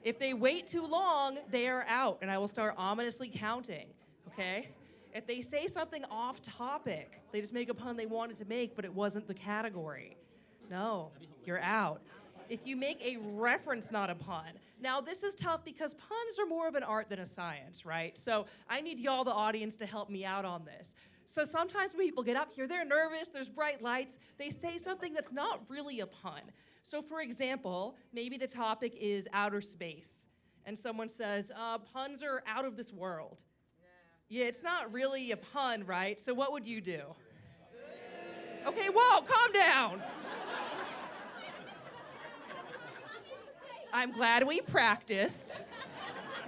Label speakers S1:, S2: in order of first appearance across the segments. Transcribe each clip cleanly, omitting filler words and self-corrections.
S1: If they wait too long, they are out, and I will start ominously counting, okay? If they say something off topic, they just make a pun they wanted to make, but it wasn't the category. No, you're out. If you make a reference, not a pun. Now, this is tough because puns are more of an art than a science, right? So I need y'all, the audience, to help me out on this. So sometimes when people get up here, they're nervous, there's bright lights, they say something that's not really a pun. So for example, maybe the topic is outer space, and someone says, puns are out of this world. Yeah, it's not really a pun, right? So what would you do? Okay, whoa, calm down. I'm glad we practiced.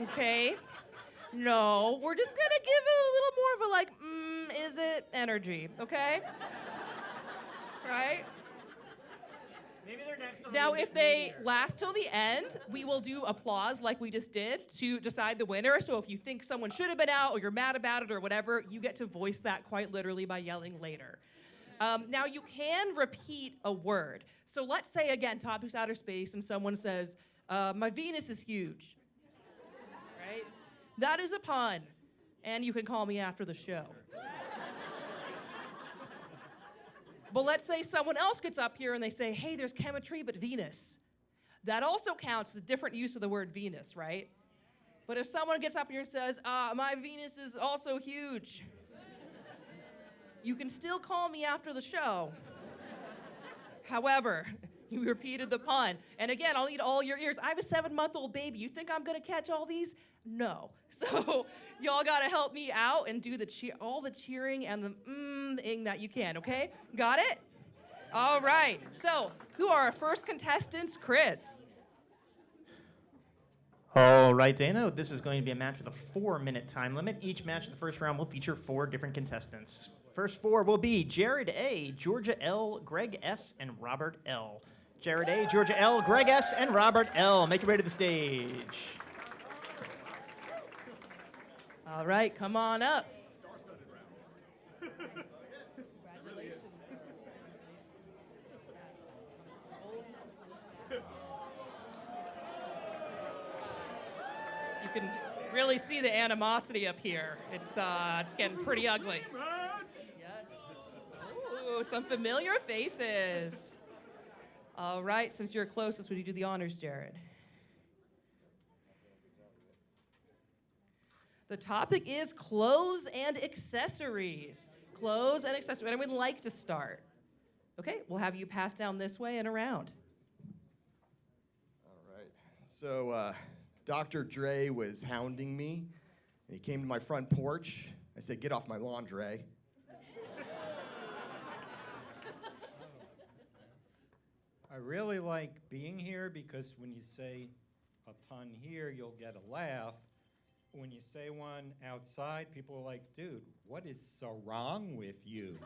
S1: Okay? No, we're just gonna give it a little more of a like, is it energy, okay? Right?
S2: Maybe they're next on
S1: Now,
S2: the
S1: if they last till the end, we will do applause like we just did to decide the winner. So if you think someone should have been out or you're mad about it or whatever, you get to voice that quite literally by yelling later. Now, you can repeat a word. So let's say, again, topic's outer space, and someone says, my Venus is huge. Right? That is a pun. And you can call me after the show. But let's say someone else gets up here and they say, hey, there's chemistry, but Venus. That also counts as a different use of the word Venus, right? But if someone gets up here and says, my Venus is also huge, you can still call me after the show. However, you repeated the pun. And again, I'll need all your ears. I have a 7-month-old baby. You think I'm gonna catch all these? No. So y'all gotta help me out and do all the cheering and the ing that you can, okay? Got it? All right. So, who are our first contestants? Chris.
S3: All right, Dana, this is going to be a match with a 4-minute time limit. Each match in the first round will feature 4 different contestants. First 4 will be Jared A., Georgia L., Greg S., and Robert L. Jared A., Georgia L., Greg S., and Robert L. Make your way to the stage.
S1: All right, come on up.
S2: Star-studded round.
S1: Congratulations. You can really see the animosity up here. It's getting pretty ugly. Yes. Ooh, some familiar faces. All right, since you're closest, would you do the honors, Jared? The topic is clothes and accessories. Clothes and accessories. Anyone would like to start? Okay, we'll have you pass down this way and around.
S4: All right. So Dr. Dre was hounding me, and he came to my front porch. I said, get off my lawn, Dre.
S5: I really like being here because when you say a pun here, you'll get a laugh. When you say one outside, people are like, dude, what is so wrong with you?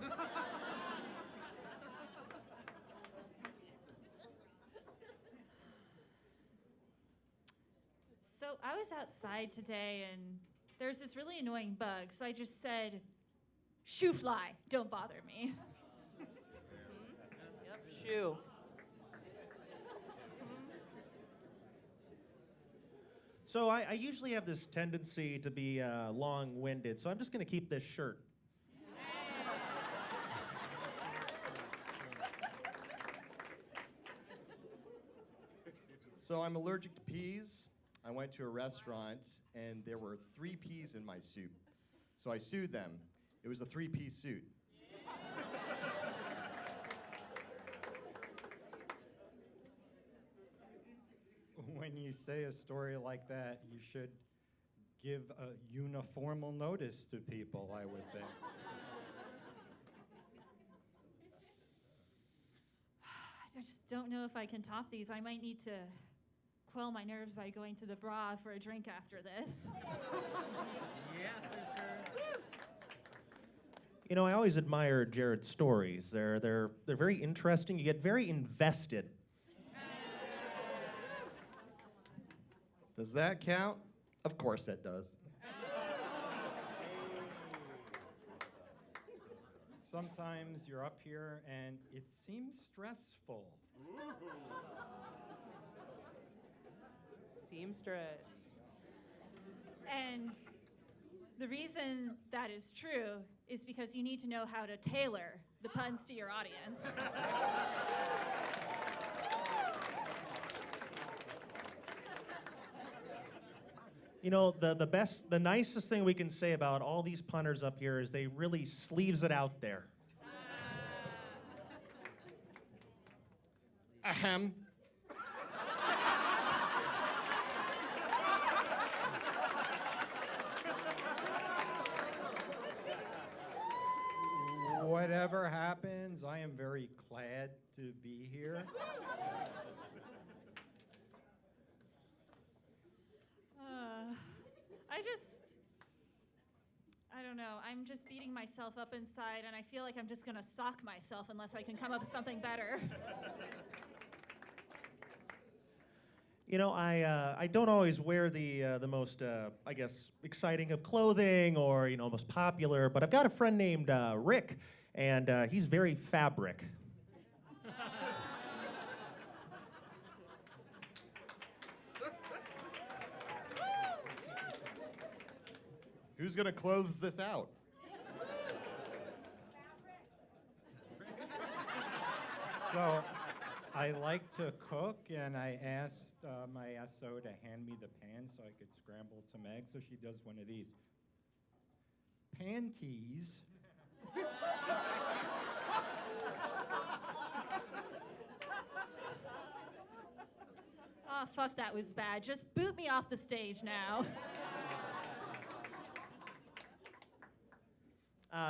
S6: So I was outside today and there's this really annoying bug, so I just said, shoo fly, don't bother me.
S1: Yep, shoe.
S7: So I usually have this tendency to be long-winded, so I'm just going to keep this shirt.
S4: So I'm allergic to peas. I went to a restaurant, and there were 3 peas in my soup. So I sued them. It was a 3-piece suit.
S5: When you say a story like that, you should give a uniformal notice to people, I would think.
S6: I just don't know if I can top these. I might need to quell my nerves by going to the bra for a drink after this.
S2: Yes, sister.
S7: You know, I always admire Jared's stories. They're very interesting. You get very invested.
S4: Does that count? Of course that does.
S5: Sometimes you're up here and it seems stressful.
S1: seamstress.
S6: And the reason that is true is because you need to know how to tailor the puns to your audience.
S7: You know, the nicest thing we can say about all these punters up here is they really sleeves it out there.
S4: Ahem.
S5: Whatever happens, I am very glad to be here.
S6: I don't know. I'm just beating myself up inside, and I feel like I'm just going to sock myself unless I can come up with something better.
S7: You know, I don't always wear the most, I guess, exciting of clothing or, you know, most popular, but I've got a friend named Rick, and he's very fabric.
S4: Who's going to close this out?
S5: So I like to cook, and I asked my SO to hand me the pan so I could scramble some eggs. So she does one of these. Panties.
S6: Oh, fuck, that was bad. Just boot me off the stage now.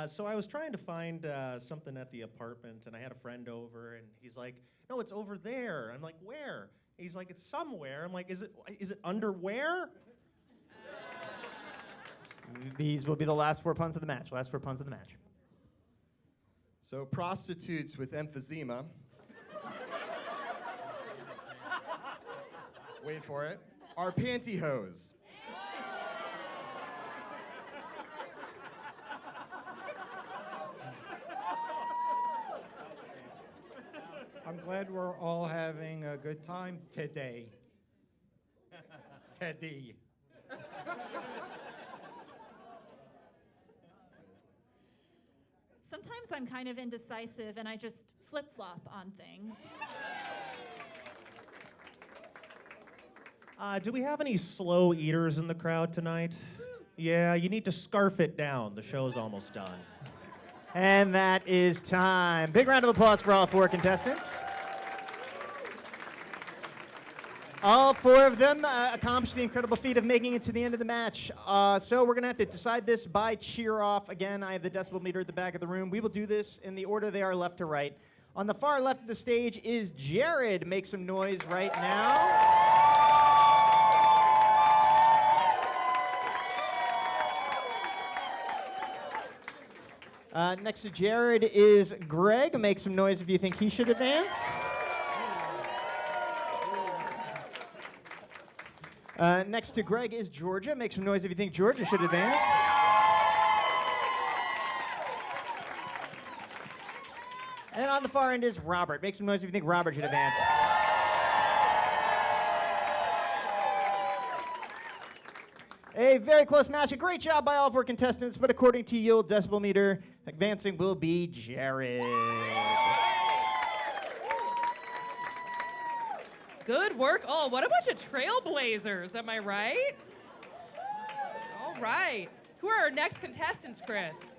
S7: So I was trying to find something at the apartment, and I had a friend over, and he's like, "No, it's over there." I'm like, "Where?" He's like, "It's somewhere." I'm like, "Is it underwear?"
S3: These will be the last 4 puns of the match. Last 4 puns of the match.
S4: So prostitutes with emphysema. Wait for it. Are pantyhose.
S5: I'm glad we're all having a good time today. Teddy.
S6: Sometimes I'm kind of indecisive and I just flip-flop on things.
S7: Do we have any slow eaters in the crowd tonight? Yeah, you need to scarf it down. The show's almost done.
S3: And that is time. Big round of applause for all 4 contestants. All 4 of them accomplished the incredible feat of making it to the end of the match. So we're going to have to decide this by cheer off. Again, I have the decibel meter at the back of the room. We will do this in the order they are left to right. On the far left of the stage is Jared. Make some noise right now. Next to Jared is Greg. Make some noise if you think he should advance. Next to Greg is Georgia. Make some noise if you think Georgia should advance. And on the far end is Robert. Make some noise if you think Robert should advance. A very close match. A great job by all 4 contestants, but according to Yule Decibel Meter, advancing will be Jared.
S1: Good work. Oh, what a bunch of trailblazers, am I right? All right. Who are our next contestants, Chris?